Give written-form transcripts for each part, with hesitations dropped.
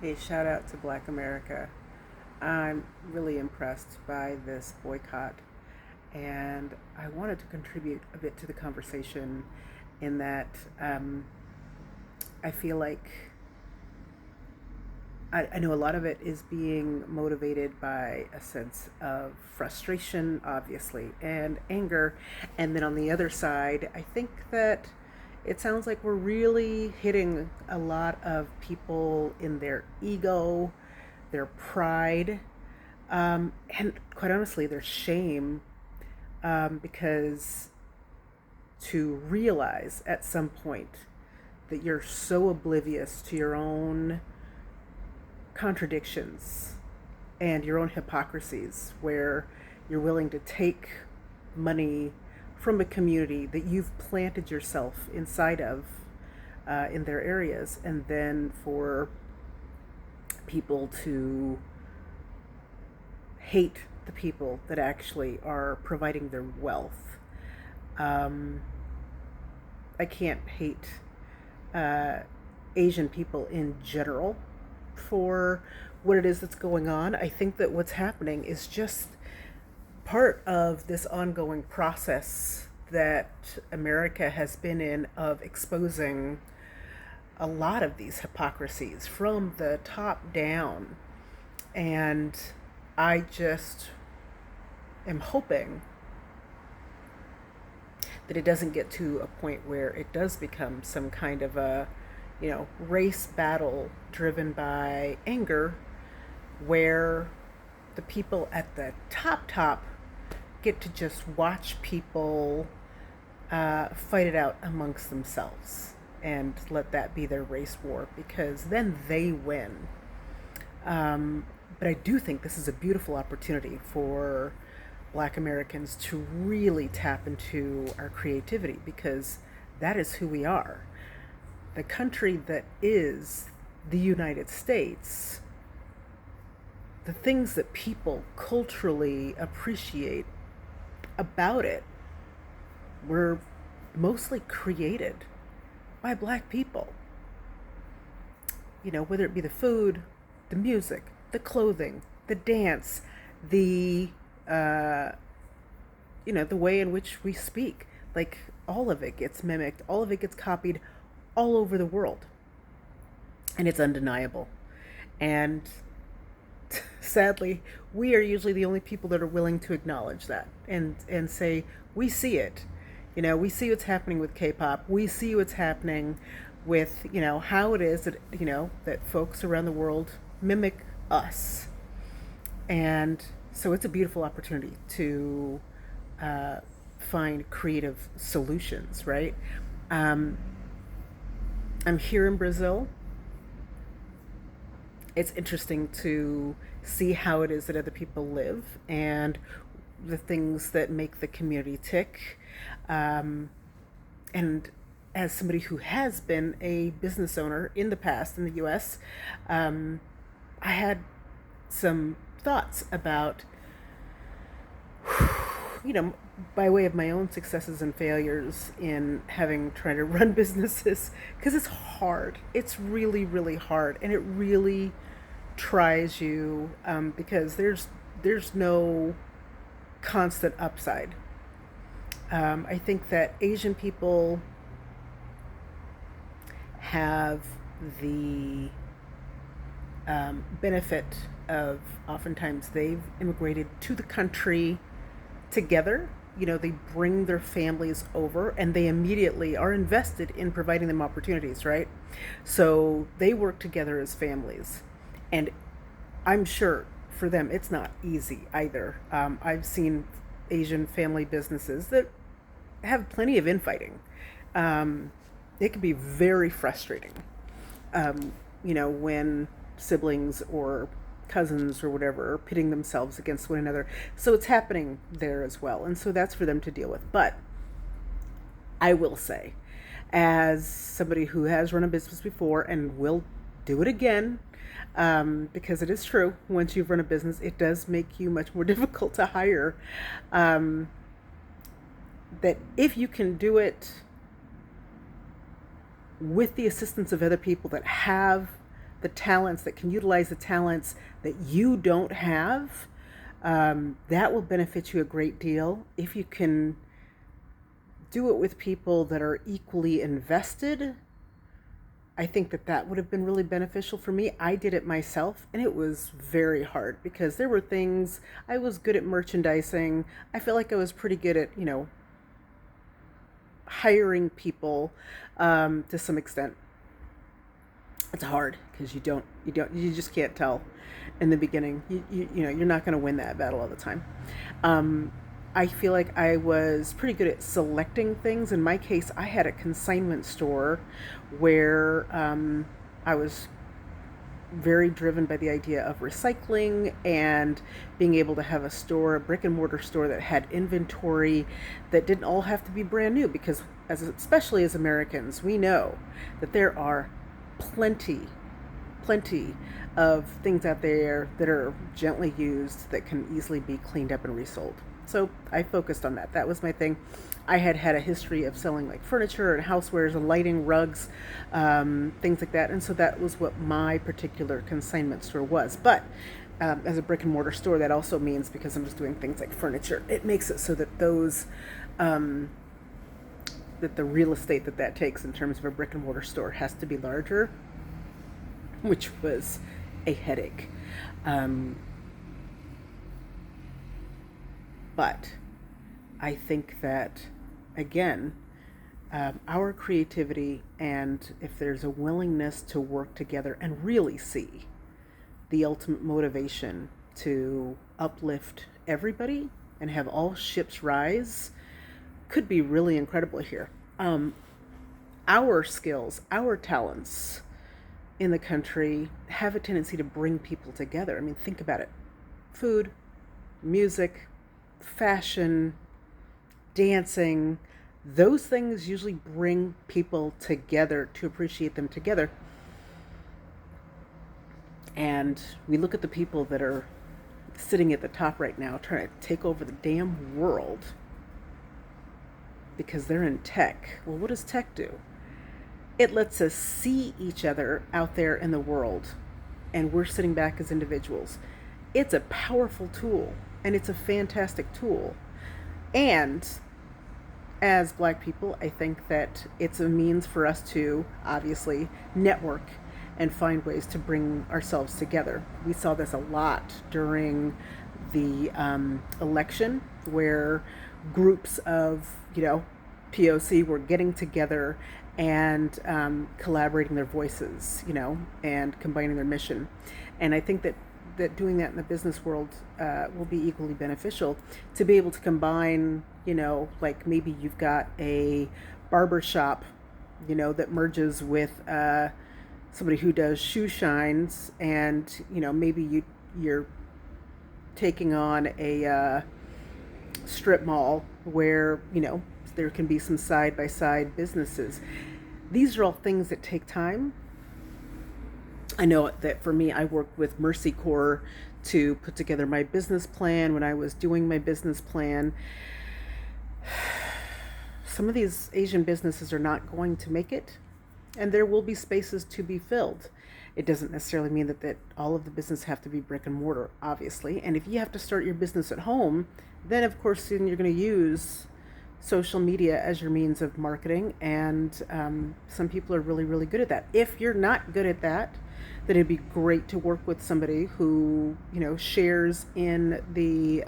Hey, shout out to Black America. I'm really impressed by this boycott, and I wanted to contribute a bit to the conversation in that I feel like I know a lot of it is being motivated by a sense of frustration, obviously, and anger. And then on the other side, I think that it sounds like we're really hitting a lot of people in their ego, their pride, and quite honestly, their shame, because to realize at some point that you're so oblivious to your own contradictions and your own hypocrisies, where you're willing to take money from a community that you've planted yourself inside of, in their areas, and then for people to hate the people that actually are providing their wealth. Um, I can't hate uh, Asian people in general for what it is that's going on. I think that what's happening is just part of this ongoing process that America has been in of exposing a lot of these hypocrisies from the top down. And I just am hoping that it doesn't get to a point where it does become some kind of a, race battle driven by anger, where the people at the top get to just watch people fight it out amongst themselves and let that be their race war, because then they win. But I do think this is a beautiful opportunity for Black Americans to really tap into our creativity, because that is who we are. The country that is the United States, the things that people culturally appreciate about it were mostly created by Black people. Whether it be the food, the music, the clothing, the dance, the uh, the way in which we speak. Like, all of it gets mimicked, all of it gets copied all over the world, and it's undeniable. And sadly, we are usually the only people that are willing to acknowledge that and say we see it. We see what's happening with K-pop. We see what's happening with how it is that that folks around the world mimic us. And so it's a beautiful opportunity to uh, find creative solutions, right? Um, I'm here in Brazil. It's interesting to see how it is that other people live and the things that make the community tick. Um, and as somebody who has been a business owner in the past in the US, um, I had some thoughts about, you know, by way of my own successes and failures in having tried to run businesses, because it's hard. It's really, really hard, and it really tries you, because there's no constant upside. I think that Asian people have the benefit of, oftentimes they've immigrated to the country together. They bring their families over and they immediately are invested in providing them opportunities, right? So they work together as families. And I'm sure for them it's not easy either. I've seen Asian family businesses that have plenty of infighting. Um, it can be very frustrating, when siblings or cousins or whatever are pitting themselves against one another. So it's happening there as well. And so that's for them to deal with. But I will say, as somebody who has run a business before and will do it again, because it is true, once you've run a business, it does make you much more difficult to hire. Um, that if you can do it with the assistance of other people that have the talents, that can utilize the talents that you don't have, that will benefit you a great deal. If you can do it with people that are equally invested, I think that that would have been really beneficial for me. I did it myself, and it was very hard because there were things. I was good at merchandising. I felt like I was pretty good at, hiring people, to some extent. It's hard because you just can't tell in the beginning. You're not going to win that battle all the time. I feel like I was pretty good at selecting things. In my case, I had a consignment store where I was very driven by the idea of recycling and being able to have a store, a brick and mortar store that had inventory that didn't all have to be brand new, because especially as Americans, we know that there are plenty of things out there that are gently used that can easily be cleaned up and resold. So I focused on that. That was my thing. I had a history of selling like furniture and housewares and lighting, rugs, things like that. And so that was what my particular consignment store was. But as a brick and mortar store, that also means, because I'm just doing things like furniture, it makes it so that that the real estate that takes in terms of a brick and mortar store has to be larger, which was a headache. But I think that, again, our creativity, and if there's a willingness to work together and really see the ultimate motivation to uplift everybody and have all ships rise, could be really incredible here. Our skills, our talents in the country have a tendency to bring people together. I mean, think about it. Food, music, fashion, dancing, those things usually bring people together to appreciate them together. And we look at the people that are sitting at the top right now trying to take over the damn world because they're in tech. Well, what does tech do? It lets us see each other out there in the world, and we're sitting back as individuals. It's a powerful tool, and it's a fantastic tool. And as Black people, I think that it's a means for us to obviously network and find ways to bring ourselves together. We saw this a lot during the election, where groups of, POC were getting together and collaborating their voices, and combining their mission. And I think that doing that in the business world will be equally beneficial, to be able to combine, like maybe you've got a barber shop, that merges with somebody who does shoe shines, and, maybe you're taking on a strip mall where, there can be some side-by-side businesses. These are all things that take time. I know that for me, I worked with Mercy Corps to put together my business plan. When I was doing my business plan, some of these Asian businesses are not going to make it, and there will be spaces to be filled. It doesn't necessarily mean that all of the business have to be brick and mortar, obviously. And if you have to start your business at home, then of course then you're going to use social media as your means of marketing, and some people are really, really good at that. If you're not good at that, then it'd be great to work with somebody who, shares in the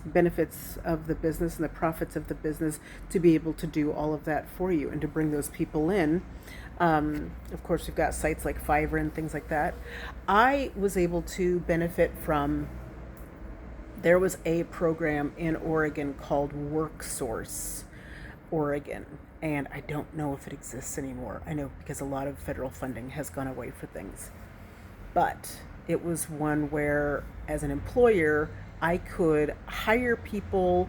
benefits of the business and the profits of the business, to be able to do all of that for you and to bring those people in. Of course, we've got sites like Fiverr and things like that. I was able to benefit from, there was a program in Oregon called WorkSource Oregon, and I don't know if it exists anymore. I know because a lot of federal funding has gone away for things. But it was one where, as an employer, I could hire people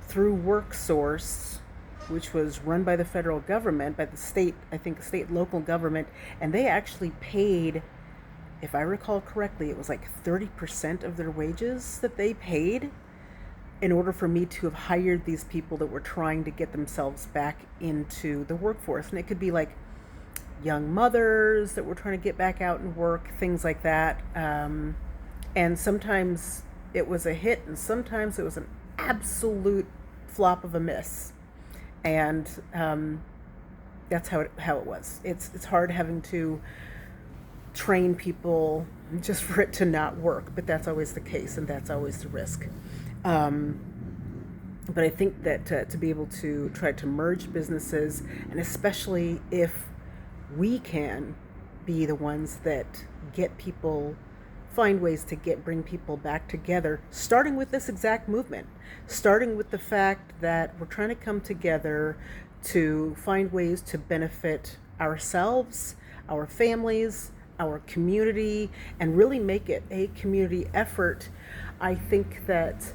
through WorkSource, which was run by the federal government, by the state, I think state and local government, and they actually paid, if I recall correctly, it was like 30% of their wages that they paid in order for me to have hired these people that were trying to get themselves back into the workforce. And it could be like young mothers that were trying to get back out and work, things like that. And sometimes it was a hit, and sometimes it was an absolute flop of a miss. And that's how it was. It's hard having to train people just for it to not work, but that's always the case, and that's always the risk. But I think that to be able to try to merge businesses, and especially if we can be the ones that get people, find ways to bring people back together, starting with this exact movement, starting with the fact that we're trying to come together to find ways to benefit ourselves, our families, our community, and really make it a community effort. I think that,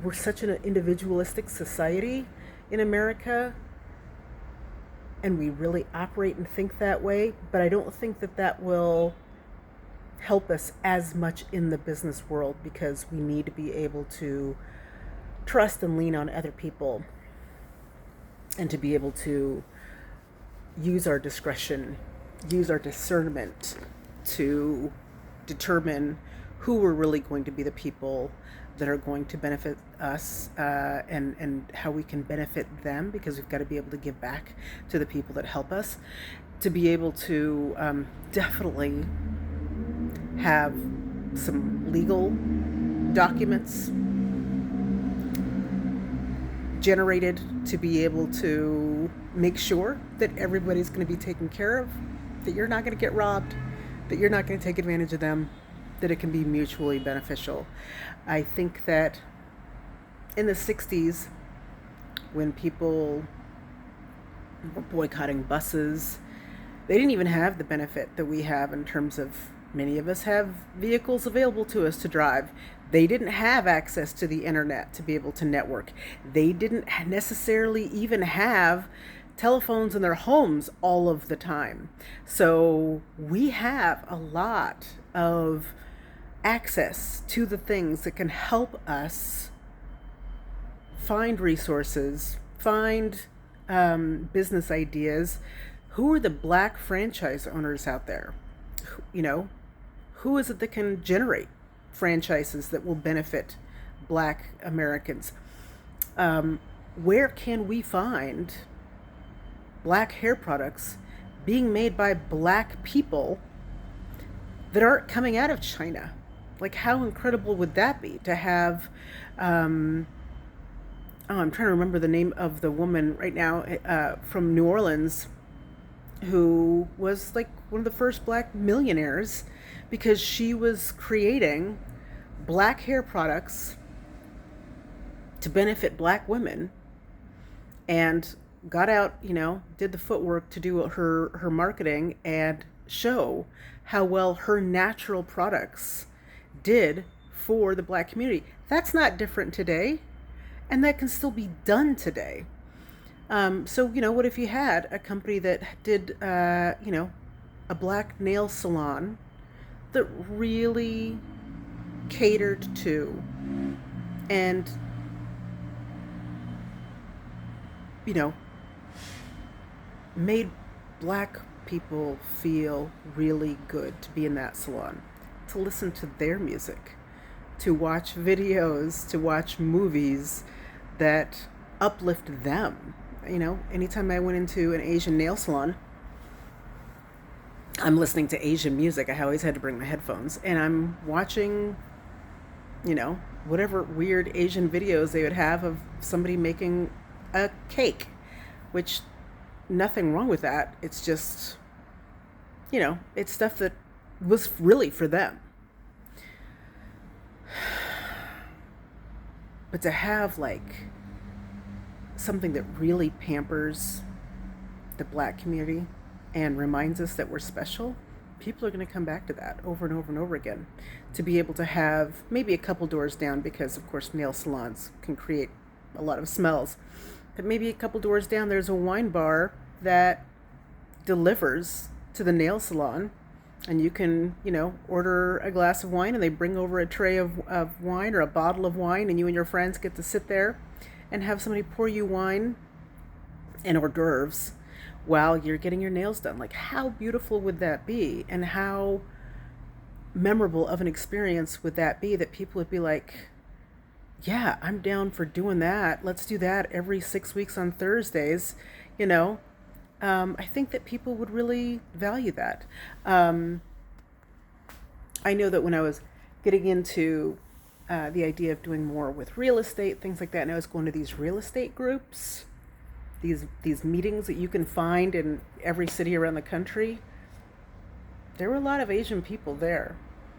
we're such an individualistic society in America, and we really operate and think that way, but I don't think that will help us as much in the business world, because we need to be able to trust and lean on other people, and to be able to use our discretion, use our discernment to determine who were really going to be the people that are going to benefit us, and how we can benefit them, because we've got to be able to give back to the people that help us, to be able to definitely have some legal documents generated to be able to make sure that everybody's going to be taken care of, that you're not going to get robbed, that you're not going to take advantage of them, that it can be mutually beneficial. I think that in the 60s, when people were boycotting buses, they didn't even have the benefit that we have in terms of many of us have vehicles available to us to drive. They didn't have access to the internet to be able to network. They didn't necessarily even have telephones in their homes all of the time. So we have a lot of access to the things that can help us find resources, find business ideas. Who are the Black franchise owners out there? Who is it that can generate franchises that will benefit Black Americans? Where can we find Black hair products being made by Black people that aren't coming out of China? Like, how incredible would that be to have, I'm trying to remember the name of the woman right now, from New Orleans, who was like one of the first Black millionaires, because she was creating Black hair products to benefit Black women, and got out, did the footwork to do her marketing and show how well her natural products did for the Black community. That's not different today, and that can still be done today. So, what if you had a company that did, a Black nail salon that really catered to and, made Black people feel really good to be in that salon, to listen to their music, to watch videos, to watch movies that uplift them. Anytime I went into an Asian nail salon, I'm listening to Asian music. I always had to bring my headphones, and I'm watching, whatever weird Asian videos they would have of somebody making a cake, which nothing wrong with that. It's just, it's stuff that was really for them. But to have something that really pampers the Black community and reminds us that we're special, people are going to come back to that over and over and over again. To be able to have maybe a couple doors down, because of course nail salons can create a lot of smells, but maybe a couple doors down there's a wine bar that delivers to the nail salon, and you can, order a glass of wine, and they bring over a tray of wine or a bottle of wine, and you and your friends get to sit there and have somebody pour you wine and hors d'oeuvres while you're getting your nails done. Like, how beautiful would that be? And how memorable of an experience would that be that people would be like, yeah, I'm down for doing that. Let's do that every 6 weeks on Thursdays. You know, I think that people would really value that. Um, I know that when I was getting into the idea of doing more with real estate, things like that, and I was going to these real estate groups, these meetings that you can find in every city around the country, there were a lot of Asian people there.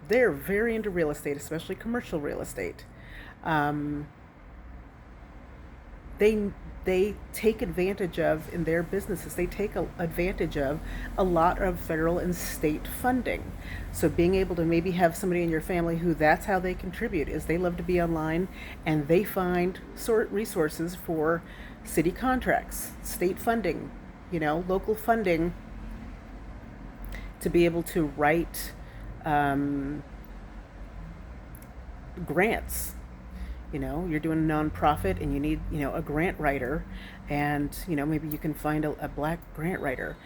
They're very into real estate, especially commercial real estate. Um, they they take advantage of in their businesses. They take advantage of a lot of federal and state funding. So being able to maybe have somebody in your family who that's how they contribute is they love to be online and they find sort resources for city contracts, state funding, local funding to be able to write um, grants. You're doing a nonprofit and you need, a grant writer, and, maybe you can find a black grant writer.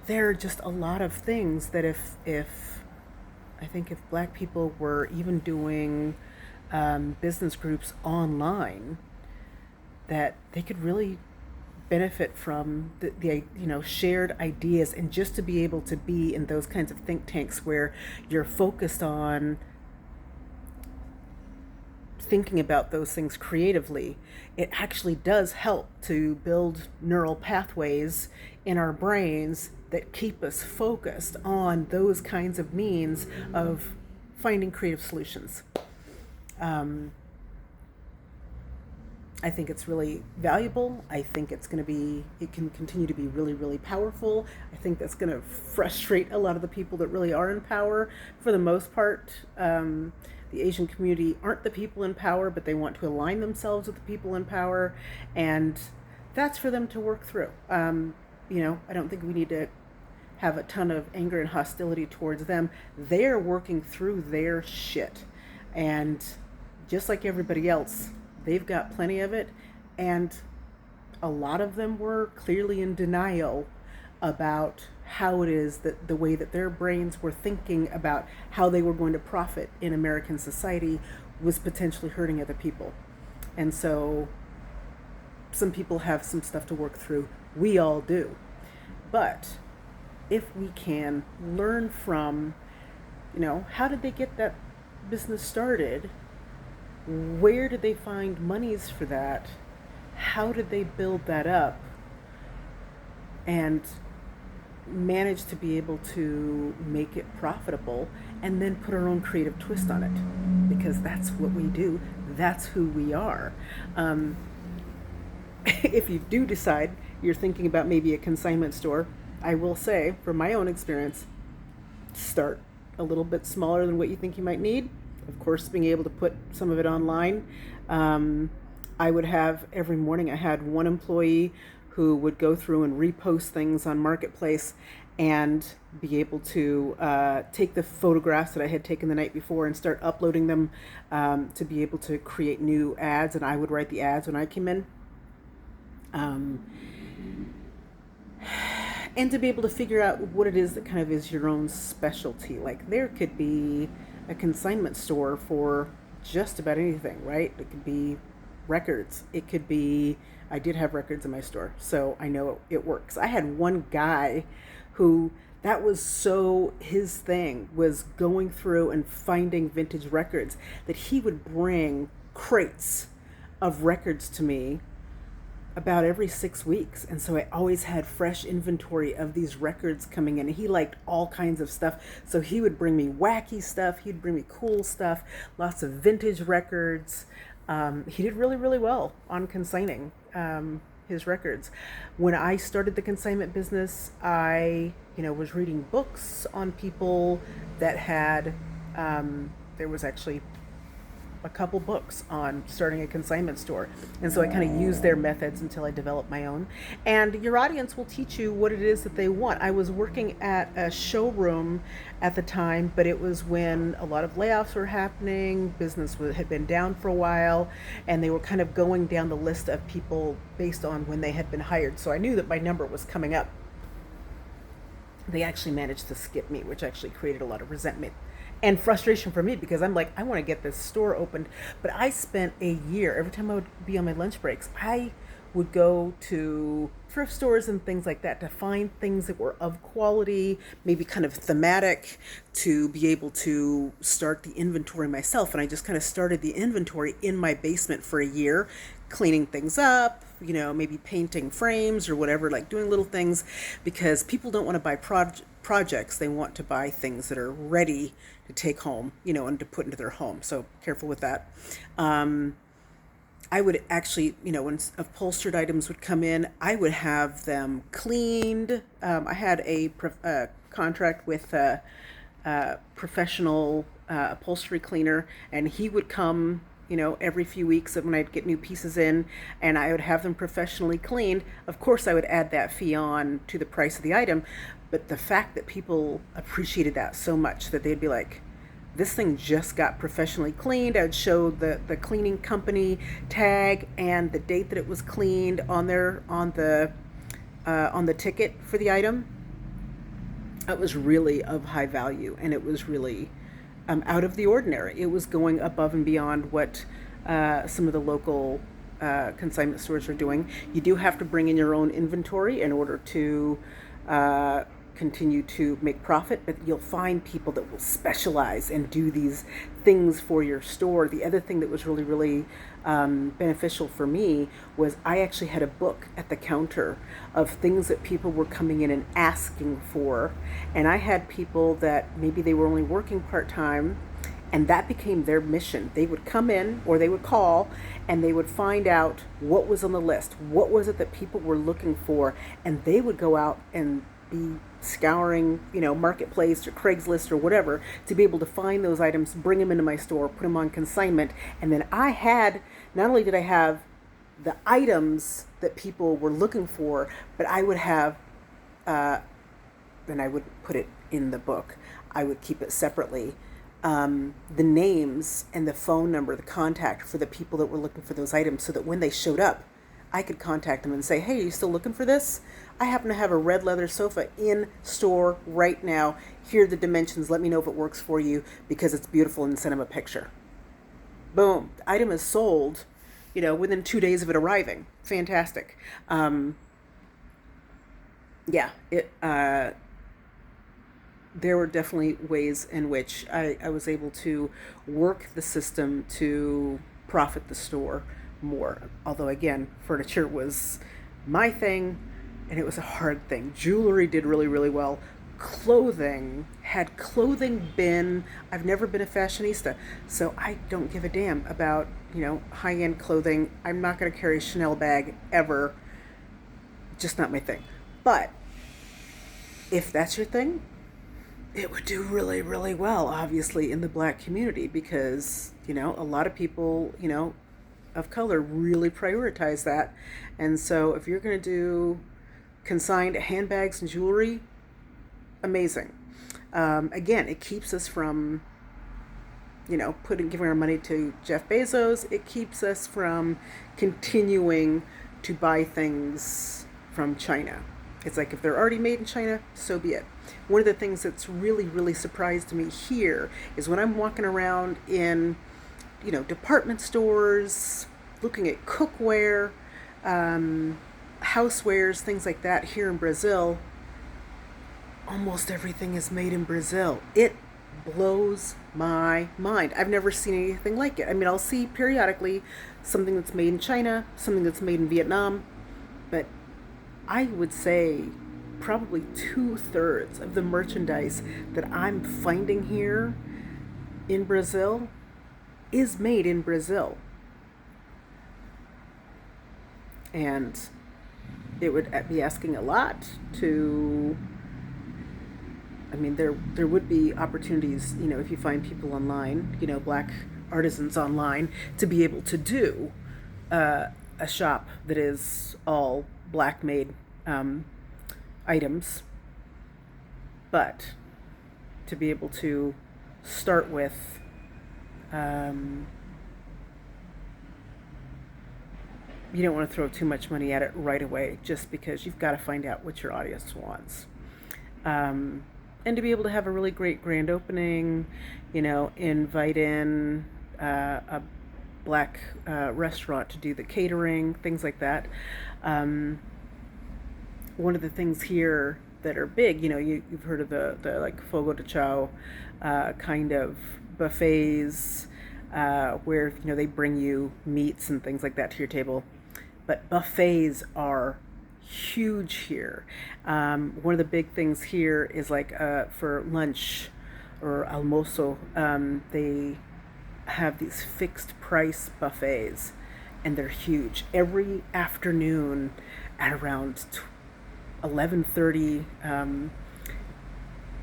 There are just a lot of things that if I think if black people were even doing business groups online, that they could really benefit from the shared ideas, and just to be able to be in those kinds of think tanks where you're focused on thinking about those things creatively. It actually does help to build neural pathways in our brains that keep us focused on those kinds of means of finding creative solutions. um, I think it's really valuable. I think it can continue to be really, really powerful. I think that's going to frustrate a lot of the people that really are in power. For the most part, the Asian community aren't the people in power, but they want to align themselves with the people in power. And that's for them to work through. I don't think we need to have a ton of anger and hostility towards them. They're working through their shit. And just like everybody else, they've got plenty of it, and a lot of them were clearly in denial about how it is that the way that their brains were thinking about how they were going to profit in American society was potentially hurting other people. And so some people have some stuff to work through. We all do. But if we can learn from, how did they get that business started? Where did they find monies for that? How did they build that up and manage to be able to make it profitable, and then put our own creative twist on it? Because that's what we do. That's who we are. If you do decide you're thinking about maybe a consignment store, I will say, from my own experience, start a little bit smaller than what you think you might need. Of course, being able to put some of it online. I would have every morning, I had one employee who would go through and repost things on Marketplace and be able to take the photographs that I had taken the night before and start uploading them to be able to create new ads. And I would write the ads when I came in. And to be able to figure out what it is that kind of is your own specialty. Like, there could be a consignment store for just about anything, right? It could be records. It could be, I did have records in my store, so I know it works. I had one guy who, that was so his thing, was going through and finding vintage records, that he would bring crates of records to me about every 6 weeks. And so I always had fresh inventory of these records coming in. He liked all kinds of stuff. So he would bring me wacky stuff. He'd bring me cool stuff, lots of vintage records. He did really, really well on consigning his records. When I started the consignment business, I, was reading books on people that had, there was actually a couple books on starting a consignment store. And so I kind of used their methods until I developed my own. And your audience will teach you what it is that they want. I was working at a showroom at the time, but it was when a lot of layoffs were happening. Business had been down for a while, and they were kind of going down the list of people based on when they had been hired. So I knew that my number was coming up. they actually managed to skip me, which actually created a lot of resentment and frustration for me because I'm like, I want to get this store opened. But I spent a year, every time I would be on my lunch breaks, I would go to thrift stores and things like that to find things that were of quality, maybe kind of thematic, to be able to start the inventory myself. And I just kind of started the inventory in my basement for a year, cleaning things up, maybe painting frames or whatever, like doing little things, because people don't want to buy projects. They want to buy things that are ready to take home, and to put into their home. So careful with that. I would actually, when upholstered items would come in, I would have them cleaned. I had a contract with a professional upholstery cleaner, and he would come, every few weeks when I'd get new pieces in, and I would have them professionally cleaned. Of course, I would add that fee on to the price of the item, but the fact that people appreciated that so much that they'd be like, this thing just got professionally cleaned. I'd show the cleaning company tag and the date that it was cleaned on the ticket for the item. It was really of high value, and it was really out of the ordinary. It was going above and beyond what some of the local consignment stores are doing. You do have to bring in your own inventory in order to continue to make profit, but you'll find people that will specialize and do these things for your store. The other thing that was really, really beneficial for me was I actually had a book at the counter of things that people were coming in and asking for. And I had people that maybe they were only working part-time, and that became their mission. They would come in or they would call and they would find out what was on the list. What was it that people were looking for? And they would go out and be scouring, Marketplace or Craigslist or whatever, to be able to find those items, bring them into my store, put them on consignment. And then not only did I have the items that people were looking for, but I would have, then I would put it in the book. I would keep it separately. The names and the phone number, the contact for the people that were looking for those items, so that when they showed up, I could contact them and say, hey, are you still looking for this? I happen to have a red leather sofa in store right now. Here are the dimensions. Let me know if it works for you because it's beautiful, and send them a picture. Boom. The item is sold, within 2 days of it arriving. Fantastic. There were definitely ways in which I was able to work the system to profit the store more. Although, again, furniture was my thing, and it was a hard thing. Jewelry did really, really well. Had clothing been, I've never been a fashionista, so I don't give a damn about, high-end clothing. I'm not going to carry a Chanel bag ever. Just not my thing. But if that's your thing, it would do really, really well, obviously, in the Black community, because, a lot of people, of color really prioritize that. And so if you're going to do consigned handbags and jewelry, amazing. Again, it keeps us from, giving our money to Jeff Bezos. It keeps us from continuing to buy things from China. It's like, if they're already made in China, so be it. One of the things that's really, really surprised me here is when I'm walking around in, department stores, looking at cookware, housewares, things like that here in Brazil. Almost everything is made in Brazil. It blows my mind. I've never seen anything like it. I mean, I'll see periodically something that's made in China, something that's made in Vietnam, but I would say probably 2/3 of the merchandise that I'm finding here in Brazil is made in Brazil. And it would be asking a lot to, there would be opportunities, if you find people online, Black artisans online, to be able to do a shop that is all Black made items. But to be able to start with you don't want to throw too much money at it right away, just because you've got to find out what your audience wants. And to be able to have a really great grand opening, invite in a black restaurant to do the catering, things like that. Um, One of the things here that are big, you've heard of the like fogo de chao kind of buffets where they bring you meats and things like that to your table. But buffets are huge here. One of the big things here is like for lunch or almoso, they have these fixed price buffets, and they're huge. Every afternoon at around 11:30,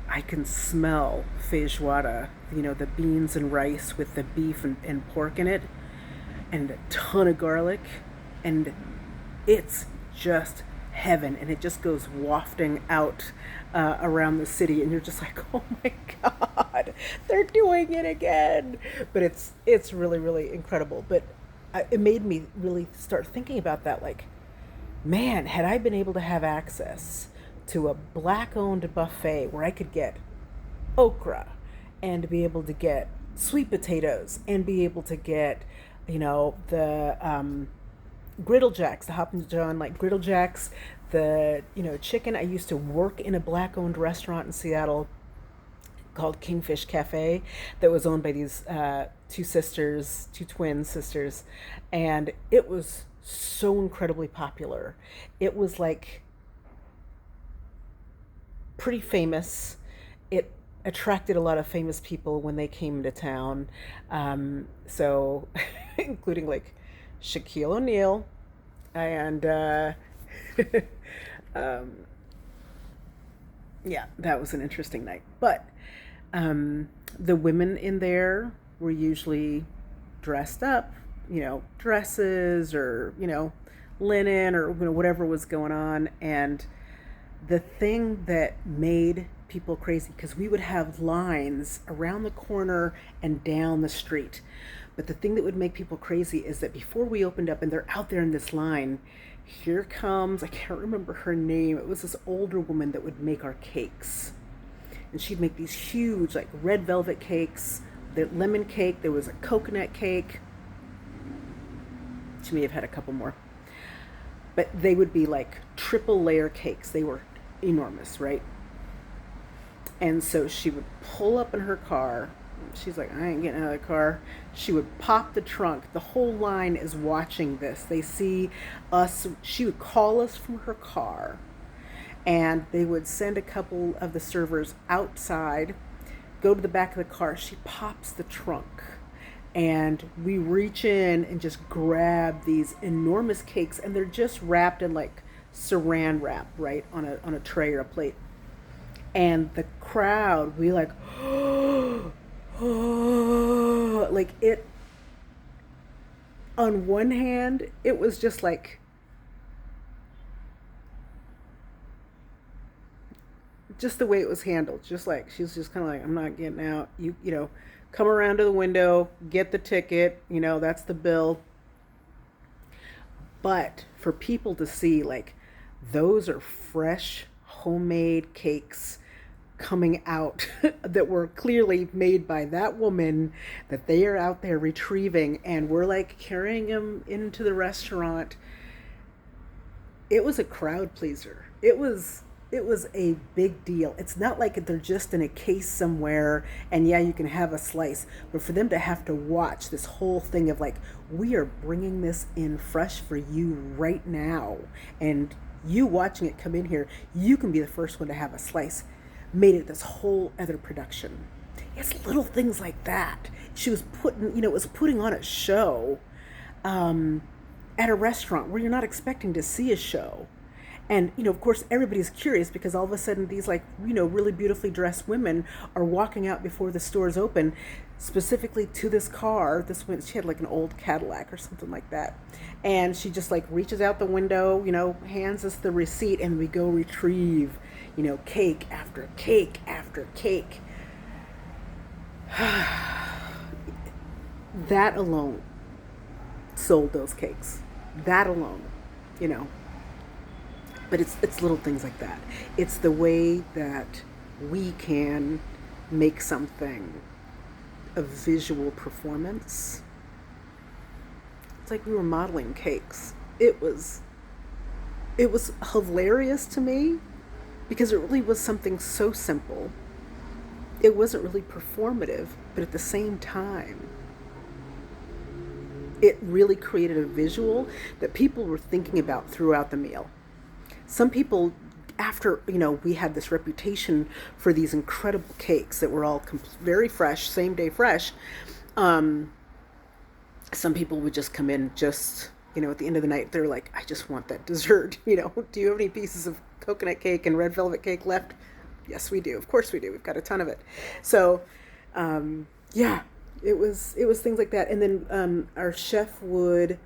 I can smell feijoada, the beans and rice with the beef and pork in it, and a ton of garlic, and it's just heaven, and it just goes wafting out around the city, and you're just like, oh my god, they're doing it again. But it's really really incredible. But it made me really start thinking about that, like, man, had I been able to have access to a black owned buffet where I could get okra and be able to get sweet potatoes and be able to get, the griddle jacks, the Hop and John like griddle jacks, the chicken. I used to work in a black owned restaurant in Seattle called Kingfish Cafe that was owned by these two twin sisters, and it was so incredibly popular. It was like pretty famous. It attracted a lot of famous people when they came to town. So, including like Shaquille O'Neal and um, yeah, that was an interesting night. But the women in there were usually dressed up, dresses or linen or whatever was going on. And the thing that made people crazy, because we would have lines around the corner and down the street, but the thing that would make people crazy is that before we opened up and they're out there in this line, here comes, I can't remember her name, it was this older woman that would make our cakes. And she'd make these huge like red velvet cakes, the lemon cake, there was a coconut cake. She may have had a couple more. But they would be like triple layer cakes. They were enormous, right? And so she would pull up in her car. She's like, I ain't getting out of the car. She would pop the trunk. The whole line is watching this. They see us. She would call us from her car, and they would send a couple of the servers outside, go to the back of the car. She pops the trunk, and we reach in and just grab these enormous cakes, and they're just wrapped in like saran wrap, right, on a tray or a plate. And the crowd, we like, like it. On one hand, it was just like, just the way it was handled, just like she was just kind of like, I'm not getting out. Come around to the window, get the ticket. That's the bill. But for people to see, like, those are fresh homemade cakes coming out that were clearly made by that woman that they are out there retrieving, and we're like carrying them into the restaurant. It was a crowd pleaser. It was a big deal. It's not like they're just in a case somewhere and yeah, you can have a slice, but for them to have to watch this whole thing of like, we are bringing this in fresh for you right now, and you watching it come in here, you can be the first one to have a slice, made it this whole other production. It's little things like that. She was putting on a show at a restaurant where you're not expecting to see a show. And, of course, everybody's curious because all of a sudden these, like, really beautifully dressed women are walking out before the stores open, specifically to this car. She had like an old Cadillac or something like that. And she just like reaches out the window, hands us the receipt, and we go retrieve, cake after cake after cake. That alone sold those cakes. That alone, But it's little things like that. It's the way that we can make something a visual performance. It's like we were modeling cakes. It was it was hilarious to me because it really was something so simple. It wasn't really performative, but at the same time, it really created a visual that people were thinking about throughout the meal. Some people, after we had this reputation for these incredible cakes that were all very fresh, same day fresh. um, some people would just come in, just at the end of the night, they're like, I just want that dessert. Do you have any pieces of coconut cake and red velvet cake left? Yes, we do. Of course we do. We've got a ton of it. So yeah, it was things like that. And then our chef would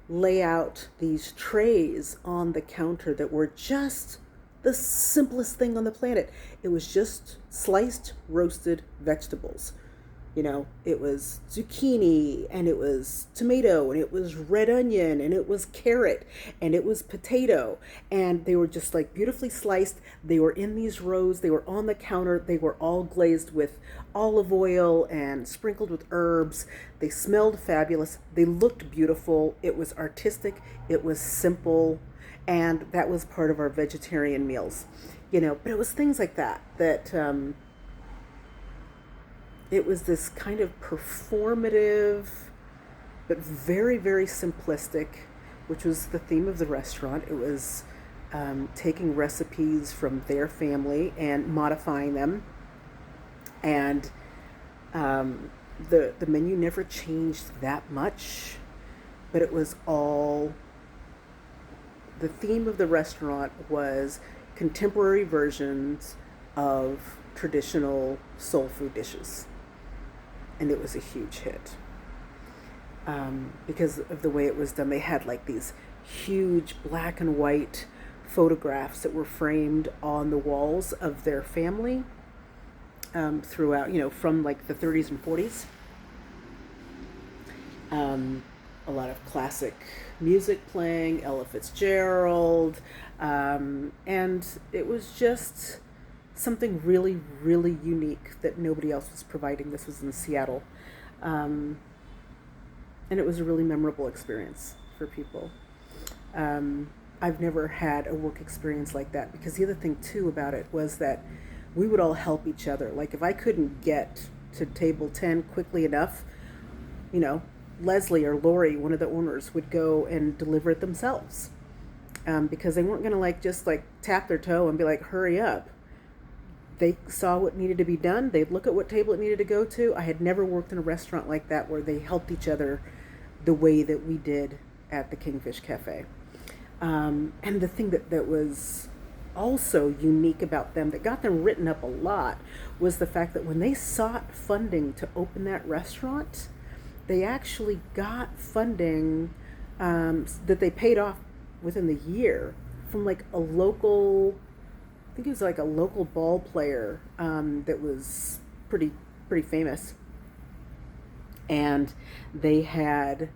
lay out these trays on the counter that were just the simplest thing on the planet. It was just sliced roasted vegetables. It was zucchini, and it was tomato, and it was red onion, and it was carrot, and it was potato. And they were just like beautifully sliced. They were in these rows. They were on the counter. They were all glazed with olive oil and sprinkled with herbs. They smelled fabulous. They looked beautiful. It was artistic. It was simple. And that was part of our vegetarian meals. But it was things like that it was this kind of performative, but very, very simplistic, which was the theme of the restaurant. It was taking recipes from their family and modifying them. And the menu never changed that much, but it was all, the theme of the restaurant was contemporary versions of traditional soul food dishes. And it was a huge hit because of the way it was done. They had like these huge black and white photographs that were framed on the walls of their family throughout, from like the 30s and 40s. A lot of classic music playing, Ella Fitzgerald, and it was just something really, really unique that nobody else was providing. This was in Seattle. And it was a really memorable experience for people. I've never had a work experience like that, because the other thing too about it was that we would all help each other. Like if I couldn't get to table 10 quickly enough, Leslie or Lori, one of the owners, would go and deliver it themselves. Because they weren't going to just tap their toe and be like, hurry up. They saw what needed to be done. They'd look at what table it needed to go to. I had never worked in a restaurant like that where they helped each other the way that we did at the Kingfish Cafe. And the thing that was also unique about them, that got them written up a lot, was the fact that when they sought funding to open that restaurant, they actually got funding that they paid off within the year from a local, I think it was a local ball player that was pretty famous. And they had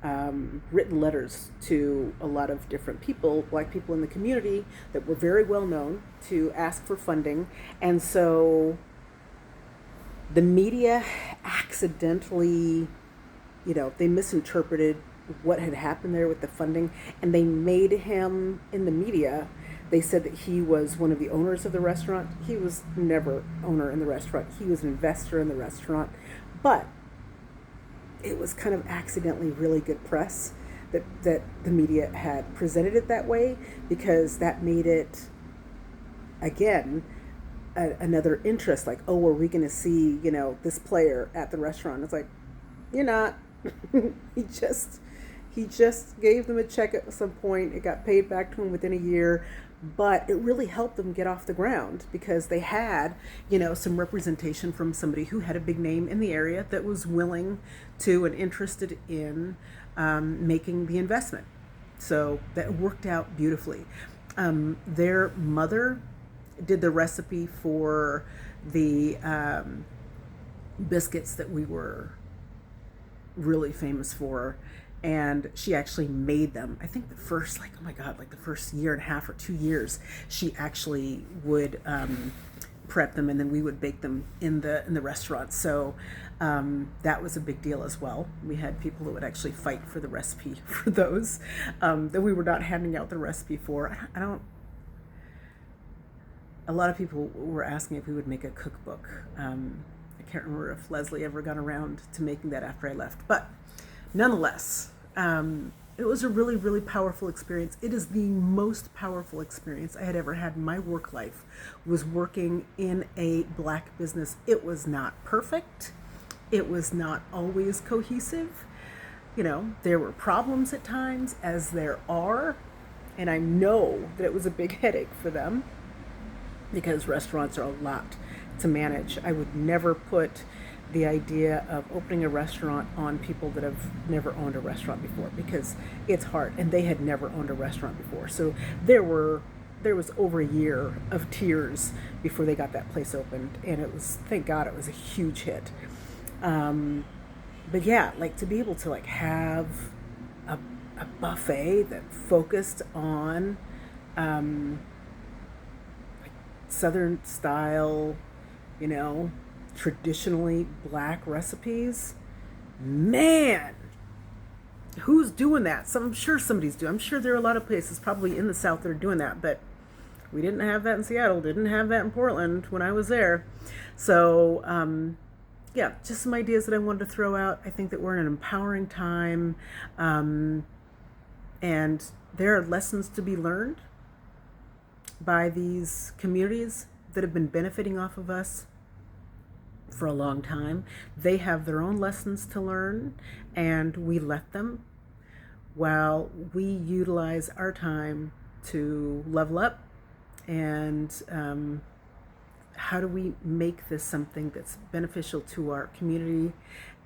written letters to a lot of different people, black people in the community that were very well known, to ask for funding. And so the media accidentally, they misinterpreted what had happened there with the funding, and they made him, in the media, they said that he was one of the owners of the restaurant. He was never owner in the restaurant. He was an investor in the restaurant. But it was kind of accidentally really good press that the media had presented it that way, because that made it, again, another interest. Like, oh, are we going to see, this player at the restaurant? It's like, you're not. He just gave them a check at some point. It got paid back to him within a year. But it really helped them get off the ground, because they had, some representation from somebody who had a big name in the area that was willing to and interested in making the investment. So that worked out beautifully. Their mother did the recipe for the biscuits that we were really famous for. and she actually made them. I think the first, like, oh my God, like the first year and a half or 2 years, she actually would prep them, and then we would bake them in the restaurant. So that was a big deal as well. We had people that would actually fight for the recipe for those that we were not handing out the recipe for. I don't. A lot of people were asking if we would make a cookbook. I can't remember if Leslie ever got around to making that after I left, but nonetheless, it was a really, really powerful experience. It is the most powerful experience I had ever had in my work life, was working in a Black business. It was not perfect. It was not always cohesive. You know, there were problems at times, as there are, and I know that it was a big headache for them because restaurants are a lot to manage. I would never put the idea of opening a restaurant on people that have never owned a restaurant before, because it's hard, and they had never owned a restaurant before. So there was over a year of tears before they got that place opened, and it was, thank God, it was a huge hit. But yeah, like to be able to like have a buffet that focused on like Southern style, you know, traditionally Black recipes. Man, who's doing that? I'm sure somebody's doing. I'm sure there are a lot of places probably in the South that are doing that, but we didn't have that in Seattle. Didn't have that in Portland when I was there. So yeah, just some ideas that I wanted to throw out. I think that we're in an empowering time, and there are lessons to be learned by these communities that have been benefiting off of us for a long time. They have their own lessons to learn, and we let them, while we utilize our time to level up. And how do we make this something that's beneficial to our community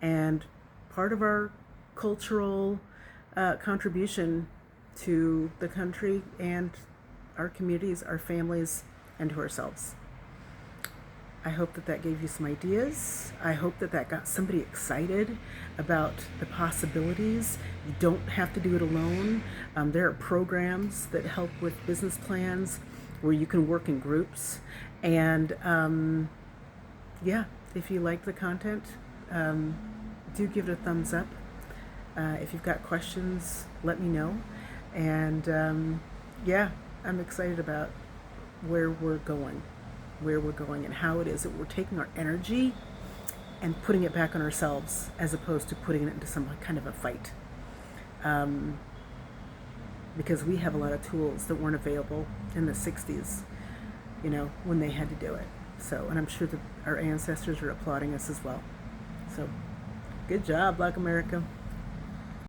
and part of our cultural contribution to the country and our communities, our families, and to ourselves. I hope that that gave you some ideas. I hope that that got somebody excited about the possibilities. You don't have to do it alone. There are programs that help with business plans where you can work in groups. And yeah, if you like the content, do give it a thumbs up. If you've got questions, let me know. And yeah, I'm excited about where we're going and how it is that we're taking our energy and putting it back on ourselves, as opposed to putting it into some kind of a fight. Because we have a lot of tools that weren't available in the 60s, you know, when they had to do it. So, and I'm sure that our ancestors are applauding us as well. So, good job, Black America.